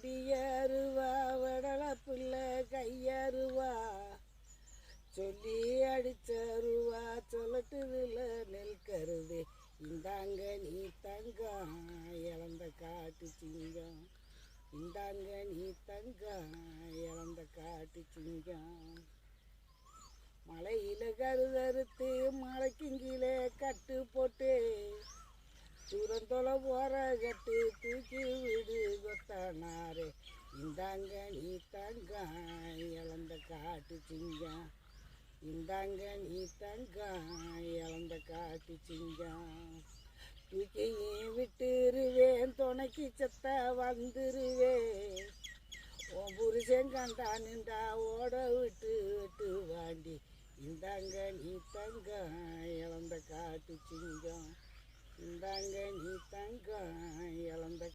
பிடியருவா வடல பிள்ளை கையருவா சொல்லி அடிச்சருவா சொல்லட்டுதுல நெல் கருது இந்தாங்க நீ தங்கம் இழந்த காட்டு சிங்கம் இந்தாங்க நீ தங்கம் இழந்த காட்டு சிங்கம் மலையில கருதறுத்து மலைக்குங்கிலே கட்டு போட்டு தூரந்தொலை போற கட்டு தூக்கி விடு கொத்தனாரே இந்தாங்க நீ தங்கம் இழந்த காட்டு சிங்கம் இந்தாங்க நீ தங்கம் இழந்த காட்டு சிங்கம் தூக்கியும் விட்டுருவேன் துணைக்கு செத்த வந்துருவேன் உன் புருஷன் கண்டானுண்டா ஓட விட்டு விட்டு வாண்டி இந்தாங்க நீ தங்கம் இழந்த காட்டு சிங்கம் இந்தாங்க நீ தங்கம் இழந்த